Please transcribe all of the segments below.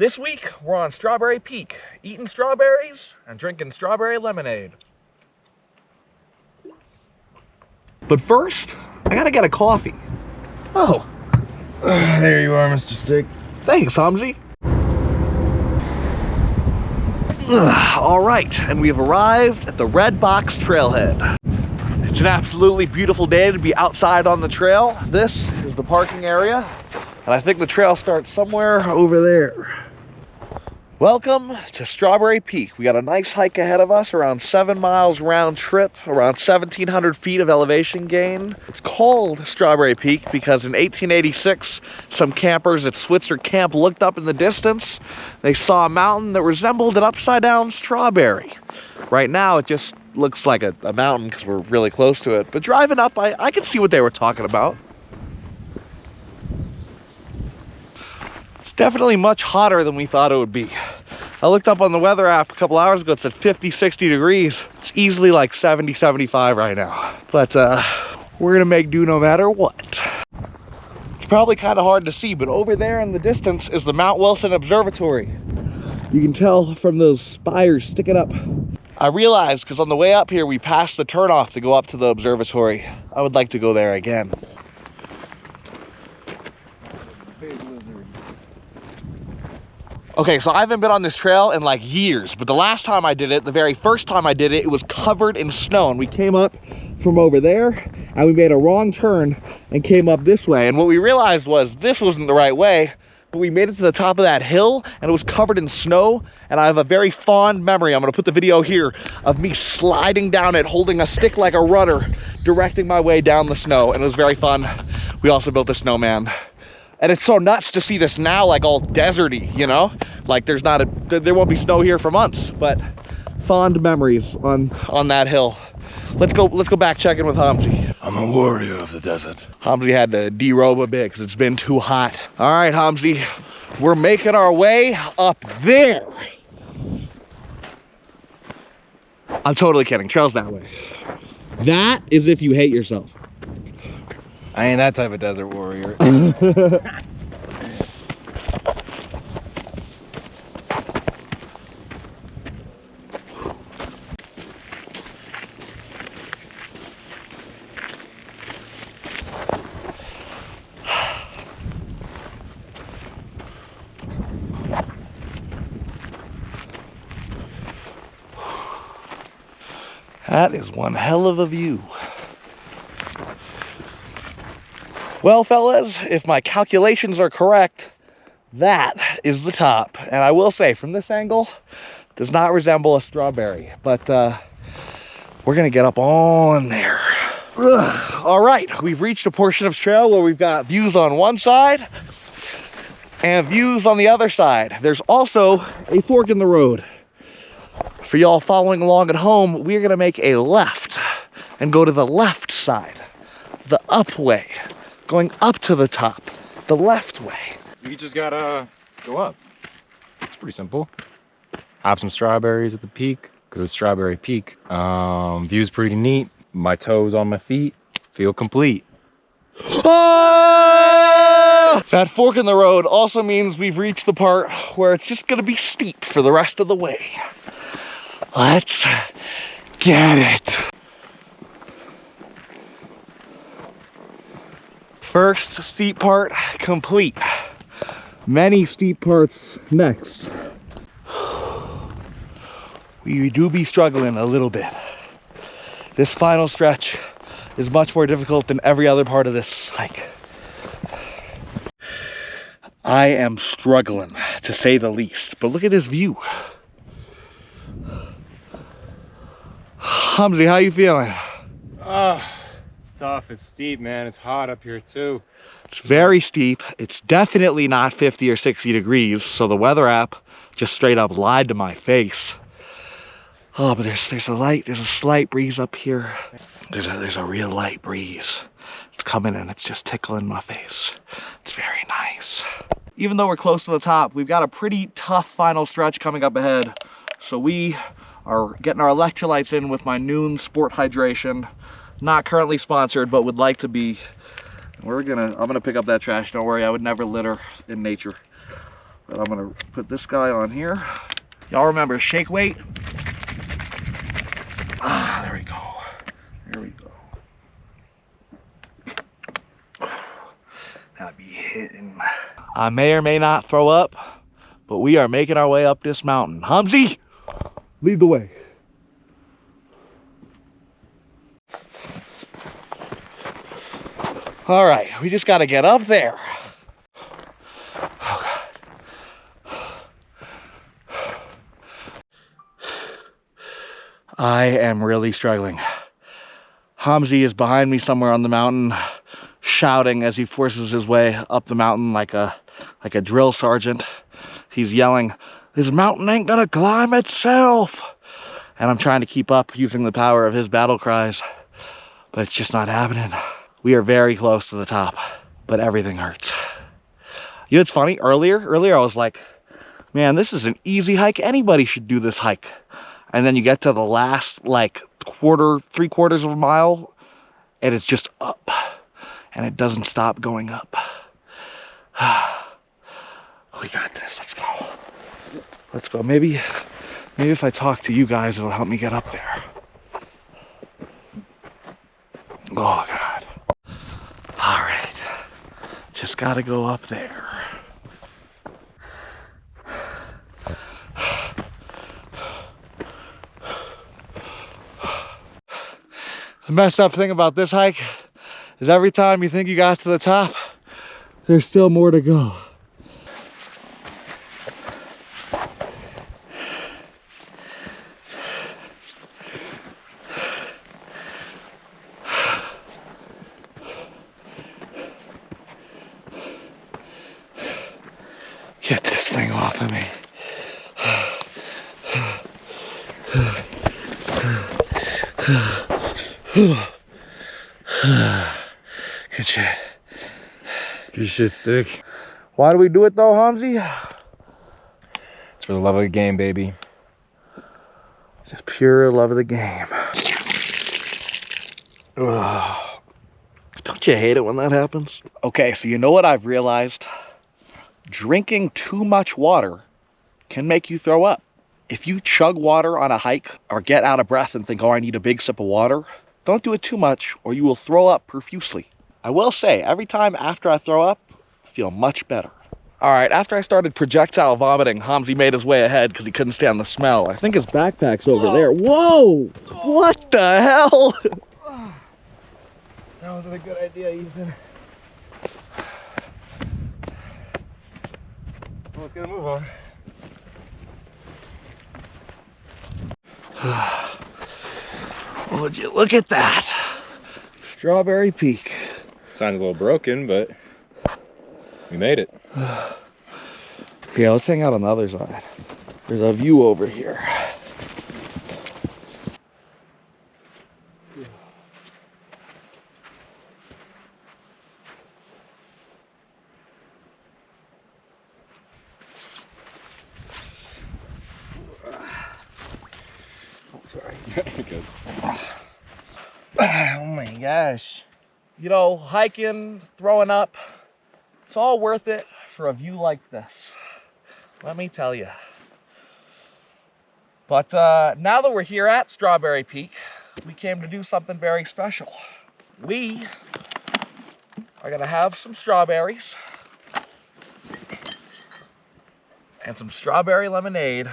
This week, we're on Strawberry Peak, eating strawberries and drinking strawberry lemonade. But first, I gotta get a coffee. Oh. There you are, Mr. Steak. Thanks, Hamzeh. All right, and we've arrived at the Red Box Trailhead. It's an absolutely beautiful day to be outside on the trail. This is the parking area, and I think the trail starts somewhere over there. Welcome to Strawberry Peak. We got a nice hike ahead of us, around 7 miles round trip, around 1,700 feet of elevation gain. It's called Strawberry Peak because in 1886, some campers at Switzer Camp looked up in the distance. They saw a mountain that resembled an upside down strawberry. Right now, it just looks like a mountain because we're really close to it. But driving up, I can see what they were talking about. It's definitely much hotter than we thought it would be. I looked up on the weather app a couple hours ago. It said 50, 60 degrees. It's easily like 70, 75 right now. But we're gonna make do no matter what. It's probably kind of hard to see, but over there in the distance is the Mount Wilson Observatory. You can tell from those spires sticking up. I realized because on the way up here, we passed the turnoff to go up to the observatory. I would like to go there again. Okay, so I haven't been on this trail in like years, but the last time I did it, the very first time I did it, it was covered in snow. And we came up from over there and we made a wrong turn and came up this way. And what we realized was this wasn't the right way, but we made it to the top of that hill and it was covered in snow. And I have a very fond memory, I'm gonna put the video here, of me sliding down it, holding a stick like a rudder, directing my way down the snow. And it was very fun. We also built a snowman. And it's so nuts to see this now, like all deserty, you know? Like there won't be snow here for months, but fond memories on that hill. Let's go back check in with Hamzeh. I'm a warrior of the desert. Hamzeh had to derobe a bit because it's been too hot. All right, Hamzeh, we're making our way up there. I'm totally kidding, trail's that way. That is if you hate yourself. I ain't that type of desert warrior. That is one hell of a view. Well, fellas, if my calculations are correct, that is the top. And I will say, from this angle, it does not resemble a strawberry, but we're gonna get up on there. All right, we've reached a portion of trail where we've got views on one side and views on the other side. There's also a fork in the road. For y'all following along at home, we're gonna make a left and go to the left side, the up way. Going up to the top, the left way. You just gotta go up. It's pretty simple. Have some strawberries at the peak, because it's Strawberry Peak. View's pretty neat. My toes on my feet, feel complete. Ah! That fork in the road also means we've reached the part where it's just gonna be steep for the rest of the way. Let's get it. First steep part complete. Many steep parts next. We do be struggling a little bit. This final stretch is much more difficult than every other part of this hike. I am struggling, to say the least, but look at this view. Hamzeh, how you feeling? It's tough, it's steep, man. It's hot up here too. It's very steep. It's definitely not 50 or 60 degrees, so the weather app just straight up lied to my face. Oh, but there's a slight breeze up here. There's a real light breeze. It's coming and it's just tickling my face. It's very nice. Even though we're close to the top, we've got a pretty tough final stretch coming up ahead. So we are getting our electrolytes in with my noon sport hydration. Not currently sponsored, but would like to be. I'm gonna pick up that trash, don't worry, I would never litter in nature. But I'm gonna put this guy on here. Y'all remember shake weight? Ah, there we go. There we go. That be hitting. I may or may not throw up, but we are making our way up this mountain. Hamzeh, lead the way. All right, we just got to get up there. Oh, I am really struggling. Hamzeh is behind me somewhere on the mountain, shouting as he forces his way up the mountain like a drill sergeant. He's yelling, "This mountain ain't gonna climb itself." And I'm trying to keep up using the power of his battle cries, but it's just not happening. We are very close to the top, but everything hurts. You know, it's funny, earlier I was like, man, this is an easy hike. Anybody should do this hike. And then you get to the last like three-quarters of a mile, and it's just up, and it doesn't stop going up. We got this, let's go. Let's go, maybe if I talk to you guys, it'll help me get up there. Oh God. All right, just gotta go up there. The messed up thing about this hike is every time you think you got to the top, there's still more to go. Get this thing off of me. Good shit. Good shit, Stick. Why do we do it though, Hamzeh? It's for the love of the game, baby. Just pure love of the game. Ugh. Don't you hate it when that happens? Okay, so you know what I've realized? Drinking too much water can make you throw up. If you chug water on a hike or get out of breath and think, oh, I need a big sip of water, don't do it too much or you will throw up profusely. I will say, every time after I throw up, I feel much better. All right, after I started projectile vomiting, Hamzeh made his way ahead because he couldn't stand the smell. I think his backpack's over there. Whoa! What the hell? That wasn't a good idea, Ethan. Well, let's get a move on. Would you look at that? Strawberry Peak. Sign's a little broken, but we made it. Yeah, let's hang out on the other side. There's a view over here. Sorry. Good. Oh my gosh. You know, hiking, throwing up, it's all worth it for a view like this. Let me tell you. But now that we're here at Strawberry Peak, we came to do something very special. We are gonna have some strawberries and some strawberry lemonade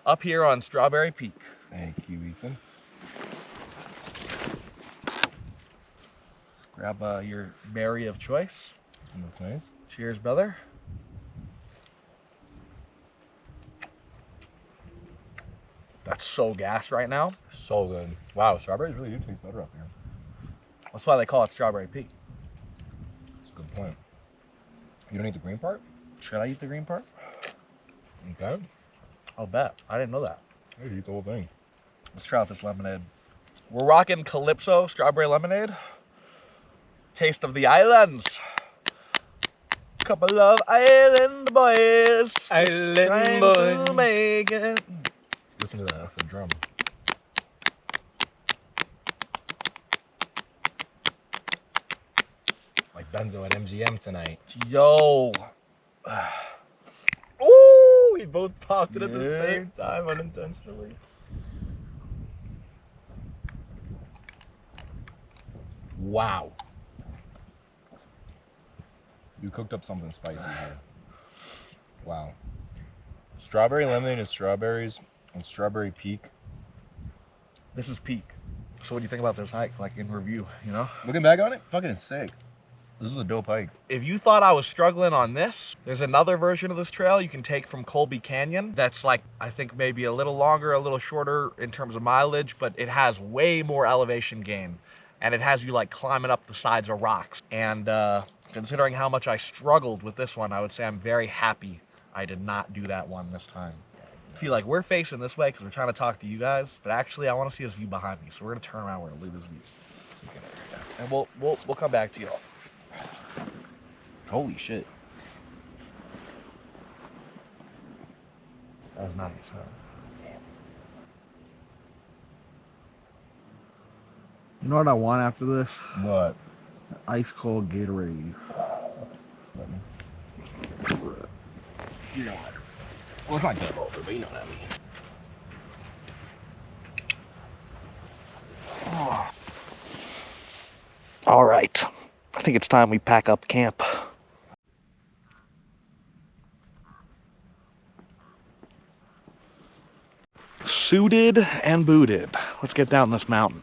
up here on Strawberry Peak. Thank you, Ethan. Grab your berry of choice. Looks nice. Cheers, brother. That's so gas right now. So good. Wow, strawberries really do taste better up here. That's why they call it Strawberry Peak. That's a good point. You don't eat the green part? Should I eat the green part? Okay. I'll bet. I didn't know that. You eat the whole thing. Let's try out this lemonade. We're rocking Calypso Strawberry Lemonade. Taste of the islands. Couple of island boys. Island trying to make it. Listen to that. That's the drum. Like Benzo at MGM tonight. Yo. Ooh. We both popped it at the same time unintentionally. Wow. You cooked up something spicy here. Wow. Strawberry lemonade and strawberries and strawberry peak. This is peak. So what do you think about this hike, like in review, you know? Looking back on it, fucking sick. This is a dope hike. If you thought I was struggling on this, there's another version of this trail you can take from Colby Canyon that's like, I think maybe a little longer, a little shorter in terms of mileage, but it has way more elevation gain. And it has you like climbing up the sides of rocks. And considering how much I struggled with this one, I would say I'm very happy I did not do that one this time. See, like, we're facing this way because we're trying to talk to you guys, but actually I want to see this view behind me. So we're gonna turn around, we're gonna leave this view. So you can, and we'll come back to y'all. Holy shit. That was nice, huh? You know what I want after this? What? Ice cold Gatorade. You know what? Well, it's not good over, but you know what I mean. Oh. All right. I think it's time we pack up camp. Suited and booted. Let's get down this mountain.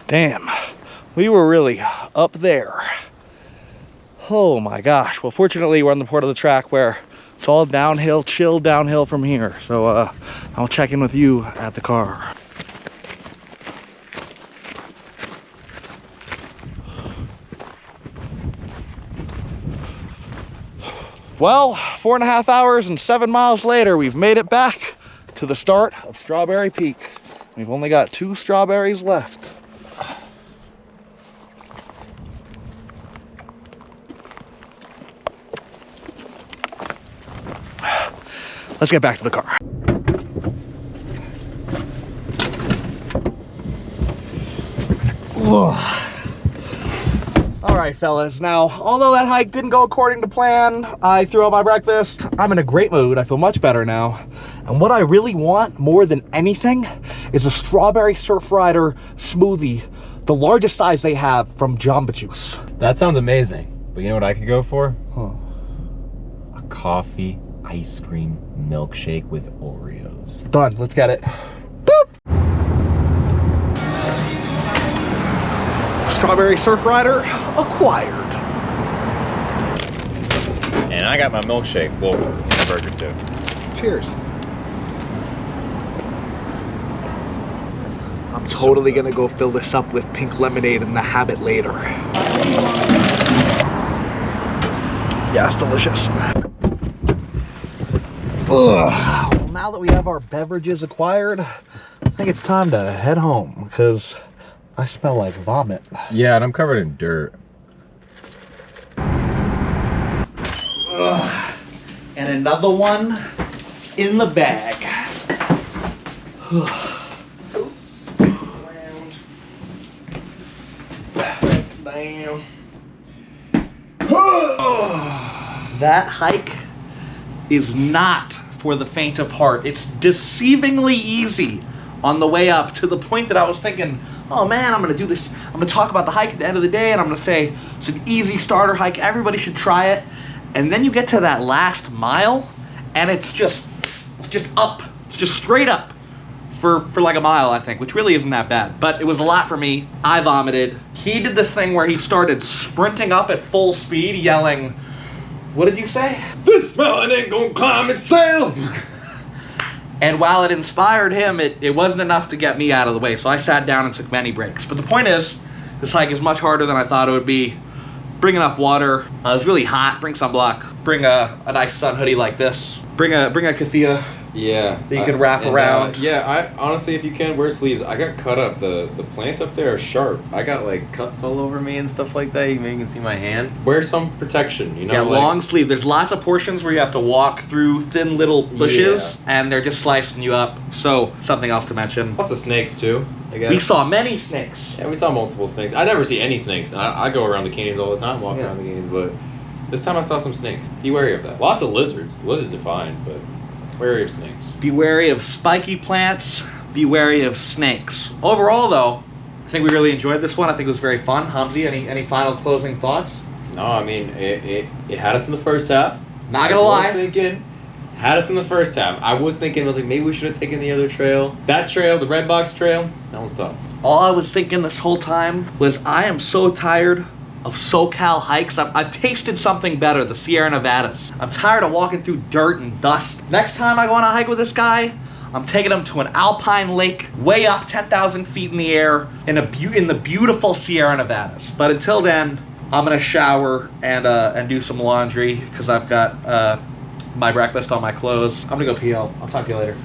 Damn, we were really up there. Oh my gosh. Well, fortunately, we're on the part of the track where it's all downhill, chill downhill from here. So I'll check in with you at the car. Well, 4.5 hours and 7 miles later, we've made it back to the start of Strawberry Peak. We've only got 2 strawberries left. Let's get back to the car. All right, fellas. Now, although that hike didn't go according to plan, I threw out my breakfast. I'm in a great mood. I feel much better now. And what I really want more than anything is a strawberry surf rider smoothie, the largest size they have from Jamba Juice. That sounds amazing. But you know what I could go for? Huh. A coffee ice cream milkshake with Oreos. Done. Let's get it. Boop. Strawberry surf rider acquired. And I got my milkshake. Well, and a burger too. Cheers. I'm totally gonna go fill this up with pink lemonade in the Habit later. Yeah, it's delicious. Ugh. Well, now that we have our beverages acquired, I think it's time to head home because I smell like vomit. Yeah, and I'm covered in dirt. Ugh. And another one in the bag. Oops. Damn. That hike is not for the faint of heart. It's deceivingly easy on the way up, to the point that I was thinking, oh man, I'm gonna do this. I'm gonna talk about the hike at the end of the day, and I'm gonna say it's an easy starter hike. Everybody should try it. And then you get to that last mile, and it's just up. It's just straight up for like a mile, I think, which really isn't that bad. But it was a lot for me. I vomited. He did this thing where he started sprinting up at full speed, yelling, what did you say? This mountain ain't gonna climb itself. And while it inspired him, it wasn't enough to get me out of the way. So I sat down and took many breaks. But the point is, this hike is much harder than I thought it would be. Bring enough water. It was really hot. Bring sunblock. Bring a nice sun hoodie like this. Bring a keffiyeh. Yeah. That you can wrap around. Yeah, I honestly, if you can, wear sleeves. I got cut up. The plants up there are sharp. I got like cuts all over me and stuff like that. You can see my hand. Wear some protection, you know? Yeah, like, long sleeve. There's lots of portions where you have to walk through thin little bushes, and they're just slicing you up. So, something else to mention. Lots of snakes too, I guess. We saw many snakes. Yeah, we saw multiple snakes. I never see any snakes. I go around the canyons all the time, walking around the canyons, but this time I saw some snakes. Be wary of that. Lots of lizards. The lizards are fine, but wary of snakes. Be wary of spiky plants. Be wary of snakes. Overall, though, I think we really enjoyed this one. I think it was very fun. Hamzeh, any final closing thoughts? No, I mean, it had us in the first half. Not gonna lie. Had us in the first half. I was thinking, maybe we should have taken the other trail. That trail, the Red Box Trail, that one's tough. All I was thinking this whole time was I am so tired of SoCal hikes. I've tasted something better, the Sierra Nevadas. I'm tired of walking through dirt and dust. Next time I go on a hike with this guy, I'm taking him to an alpine lake way up 10,000 feet in the air in the beautiful Sierra Nevadas. But until then, I'm gonna shower and do some laundry because I've got my breakfast on my clothes. I'm gonna go pee. I'll talk to you later.